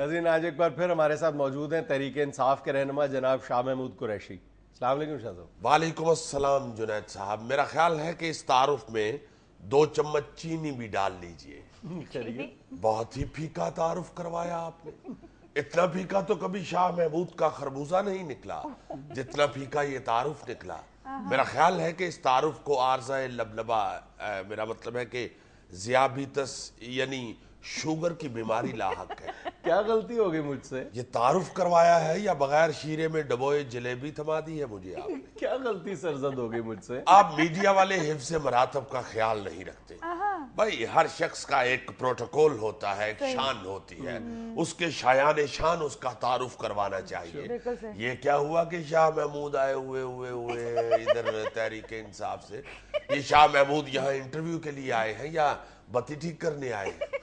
नाज़रीन, आज एक बार फिर हमारे साथ मौजूद हैं तहरीक इंसाफ के रहनुमा जनाब शाह महमूद कुरैशी। अस्सलाम वालेकुम शाह साहब। वालेकुम अस्सलाम जुनैद साहब। मेरा ख्याल है कि इस तारुफ में 2 चम्मच चीनी भी डाल लीजिए। बहुत ही फीका तारुफ करवाया आपने। इतना फीका तो कभी शाह महमूद का खरबूजा नहीं निकला जितना फीका ये तारुफ निकला। मेरा ख्याल है कि इस तारुफ को आर्ज़ा लबलबा, मेरा मतलब है कि ज़ियाबितस यानी शुगर की बीमारी लाहक है। क्या गलती हो गई मुझसे? ये तारुफ करवाया है या बगैर शीरे में डबोए जलेबी थमा दी है मुझे आपने? क्या गलती सरजद हो गई मुझसे? आप मीडिया वाले हिफ्ज़ मरातब का ख्याल नहीं रखते। भाई हर शख्स का एक प्रोटोकॉल होता है, एक शान होती है, उसके शायान शान उसका तारुफ करवाना चाहिए। ये क्या हुआ कि शाह महमूद आए हुए इधर तहरीक इंसाफ से। ये शाह महमूद यहाँ इंटरव्यू के लिए आए हैं या बत्ती ठीक करने आए हैं?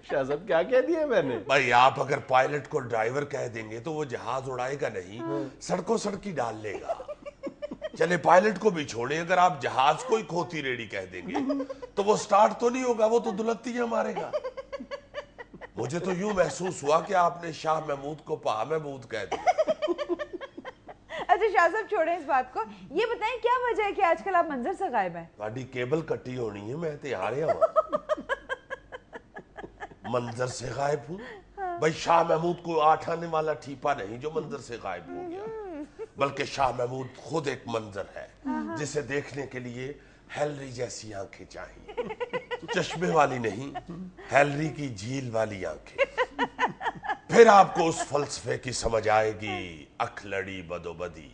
शाह साहब क्या कह दिया मैंने? भाई आप अगर पायलट को ड्राइवर कह देंगे तो वो जहाज उड़ाएगा नहीं, सड़कों सड़की डाल लेगा। चले पायलट को भी छोड़े, अगर आप जहाज को ही खोती रेडी कह देंगे तो वो स्टार्ट तो नहीं होगा, वो तो दुलत्तियां मारेगा। मुझे तो यूं महसूस हुआ कि आपने शाह महमूद को पा महमूद कह दिया। अच्छा शाह साहब छोड़ें इस बात को, ये बताएं क्या वजह है कि आजकल आप मंजर से गायब हैं? गाड़ी केबल कटी होनी है, मैं तो यहाँ रहा हूँ। मंजर से गायब हूँ? भाई शाह महमूद को 8 आने वाला ठीपा नहीं जो मंजर से गायब हो गया, बल्कि शाह महमूद खुद एक मंजर है जिसे देखने के लिए हैलरी जैसी आंखें चाहिए। चश्मे वाली नहीं, हैलरी की झील वाली आंखें। फिर आपको उस फलसफे की समझ आएगी, अखलड़ी बदोबदी।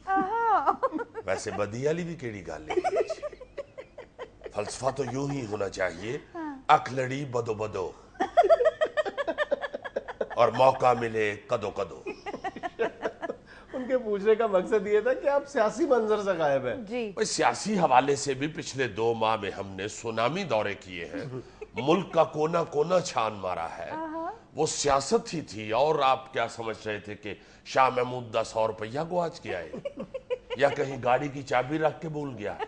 वैसे बदी वाली भी केड़ी गाल है। फलसफा तो यूं ही होना चाहिए, अखलड़ी बदो बदो और मौका मिले कदो कदो। उनके पूछने का मकसद ये था कि आप सियासी मंजर से गायब हैं। जी। सियासी हवाले से भी पिछले 2 माह में हमने सुनामी दौरे किए हैं, मुल्क का कोना कोना छान मारा है। वो सियासत ही थी। और आप क्या समझ रहे थे कि शाह महमूद 100 रुपया गुआच के आए या कहीं गाड़ी की चाबी रख के भूल गया?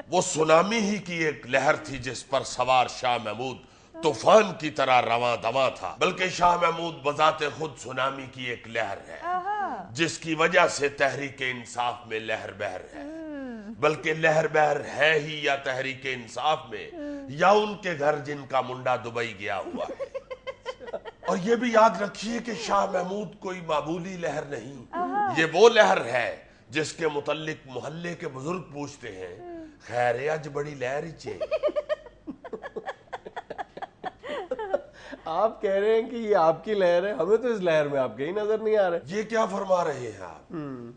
वो सुनामी ही की एक लहर थी जिस पर सवार शाह महमूद तूफान की तरह रवां दवां था। बल्कि शाह महमूद बजाते खुद सुनामी की एक लहर है जिसकी वजह से तहरीक इंसाफ में लहर बहर है। बल्कि लहर बहर है ही या तहरीक इंसाफ में या उनके घर जिनका मुंडा दुबई गया हुआ है। और ये भी याद रखिए कि शाह महमूद कोई मामूली लहर नहीं, ये वो लहर है जिसके मुतल्लिक मोहल्ले के बुजुर्ग पूछते हैं, खैर आज बड़ी लहर ही चाहिए। आप कह रहे हैं कि ये आपकी लहर है, हमें तो इस लहर में आपके ही नजर नहीं आ रहे। ये क्या फरमा रहे हैं आप?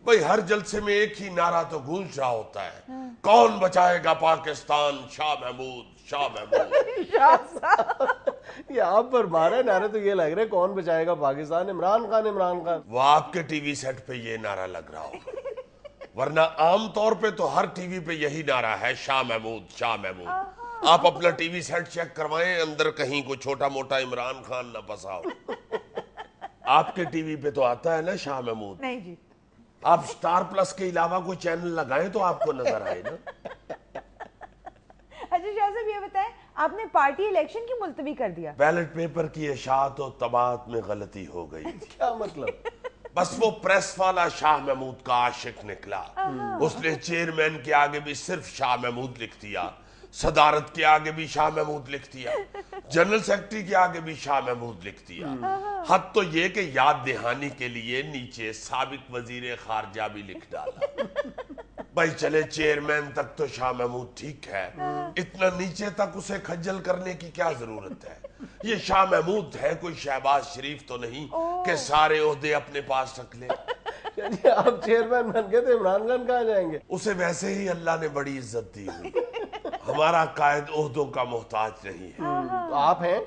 भाई हर जलसे में एक ही नारा तो गूंज रहा होता है, कौन बचाएगा पाकिस्तान, शाह महमूद, शाह महमूद। शाह साहब ये आप पर मारे नारे तो ये लग रहे कौन बचाएगा पाकिस्तान, इमरान खान, इमरान खान। वो आपके टीवी सेट पे ये नारा लग रहा हो, वरना आम तौर पे तो हर टीवी पे यही नारा है, शाह महमूद, शाह महमूद। आप अपना टीवी सेट चेक करवाएं, अंदर कहीं कोई छोटा मोटा इमरान खान ना फंसा हो। आपके टीवी पे तो आता है ना शाह महमूद। नहीं जी। आप स्टार प्लस के अलावा कोई चैनल लगाएं तो आपको नजर आए ना। अच्छा शाह साहब ये बताएं, आपने पार्टी इलेक्शन की मुलतवी कर दिया? बैलेट पेपर की इशाअत और तबात में गलती हो गई। क्या मतलब? बस वो प्रेस वाला शाह महमूद का आशिक निकला। उसने चेयरमैन के आगे भी सिर्फ शाह महमूद लिख दिया, सदारत के आगे भी शाह महमूद लिख दिया, जनरल सेक्रेटरी के आगे भी शाह महमूद लिख दिया। हद तो ये कि याद दहानी के लिए नीचे साबिक वजीर खारजा भी लिख डाला। भाई चले चेयरमैन तक तो शाह महमूद ठीक है, इतना नीचे तक उसे खज्जल करने की क्या जरूरत है? ये शाह महमूद है कोई शहबाज शरीफ तो नहीं कि सारे ओहदे अपने पास रख ले। आप चेयरमैन बन गए तो इमरान खान कहाँ जाएंगे? उसे वैसे ही अल्लाह ने बड़ी इज्जत दी हुई। हमारा कायद ओहदों का मोहताज नहीं है। तो आप हैं?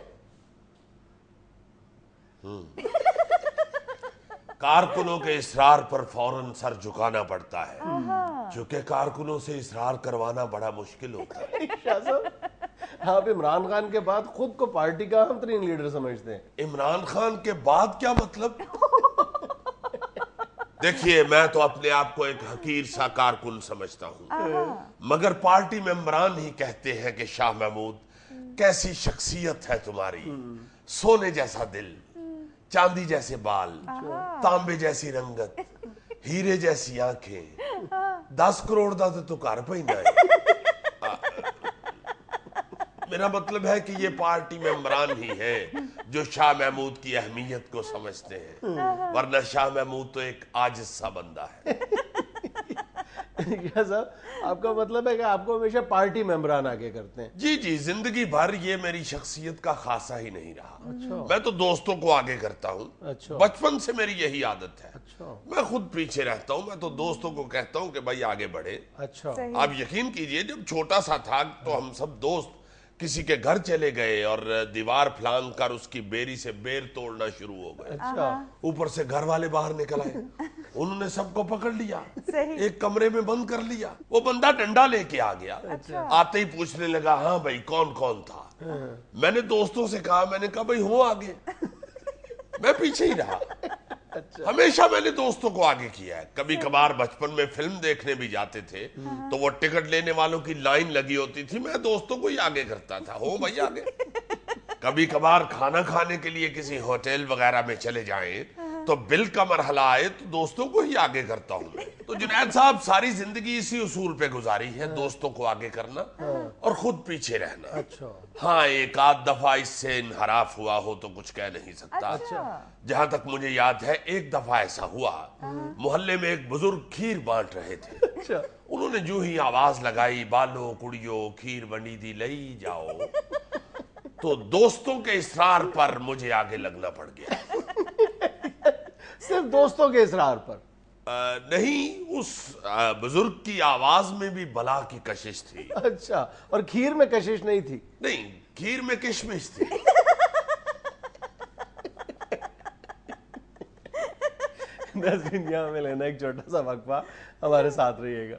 कारकुनों के इसरार पर फौरन सर झुकाना पड़ता है, क्योंकि कारकुनों से इसरार करवाना बड़ा मुश्किल होता है। शाह साहब, आप इमरान खान के बाद खुद को पार्टी का अहम तरीन लीडर समझते हैं। इमरान खान के बाद क्या मतलब? देखिए मैं तो अपने आप को एक हकीर सा कारकुन समझता हूँ, मगर पार्टी मेंबरान ही कहते हैं कि शाह महमूद कैसी शख्सियत है तुम्हारी, सोने जैसा दिल, चांदी जैसे बाल, तांबे जैसी रंगत, हीरे जैसी आंखें, 10 करोड़ दा तो घर पैंदा है। मेरा मतलब है कि ये पार्टी मेंबरान ही हैं जो शाह महमूद की अहमियत को समझते हैं, वरना शाह महमूद तो एक आजिज सा बंदा है। क्या साहब, आपका मतलब है कि आपको हमेशा पार्टी मेंबरान आगे करते हैं? जी जी, जिंदगी भर ये मेरी शख्सियत का खासा ही नहीं रहा। अच्छा। मैं तो दोस्तों को आगे करता हूँ। अच्छा। बचपन से मेरी यही आदत है। अच्छा। मैं खुद पीछे रहता हूँ। मैं तो दोस्तों को कहता हूँ कि भाई आगे बढ़े। अच्छा। सही। आप यकीन कीजिए, जब छोटा सा था तो हम सब दोस्त किसी के घर चले गए और दीवार फलांग कर उसकी बेरी से बेर तोड़ना शुरू हो गए। अच्छा। ऊपर से घर वाले बाहर निकल आए, उन्होंने सबको पकड़ लिया, सही। एक कमरे में बंद कर लिया। वो बंदा डंडा लेके आ गया। अच्छा। आते ही पूछने लगा, हाँ भाई कौन कौन था? मैंने दोस्तों से कहा, मैंने कहा भाई हो आगे। मैं पीछे ही रहा। अच्छा। हमेशा मैंने दोस्तों को आगे किया है। कभी कभार बचपन में फिल्म देखने भी जाते थे तो वो टिकट लेने वालों की लाइन लगी होती थी, मैं दोस्तों को ही आगे करता था, हो भाई आगे। कभी कभार खाना खाने के लिए किसी होटल वगैरह में चले जाएं तो बिल का मरहला आए तो दोस्तों को ही आगे करता हूं मैं। तो जुनैद साहब सारी जिंदगी इसी उसूल पे गुजारी है, दोस्तों को आगे करना और खुद पीछे रहना। अच्छा। हाँ, एक आध दफा इससे इनहराफ हुआ हो तो कुछ कह नहीं सकता। अच्छा। जहां तक मुझे याद है, एक दफा ऐसा हुआ, मोहल्ले में एक बुजुर्ग खीर बांट रहे थे। अच्छा। उन्होंने जो ही आवाज लगाई, बालो कुड़ियो खीर बनी दी लई जाओ, तो दोस्तों के इसरार पर मुझे आगे लगना पड़ गया। सिर्फ दोस्तों के इसरार पर? नहीं, उस बुजुर्ग की आवाज में भी बला की कशिश थी। अच्छा। और खीर में कशिश नहीं थी? नहीं, खीर में किशमिश थी। नाज़रीन, यहाँ में लेना एक छोटा सा वक्फा, हमारे साथ रहिएगा।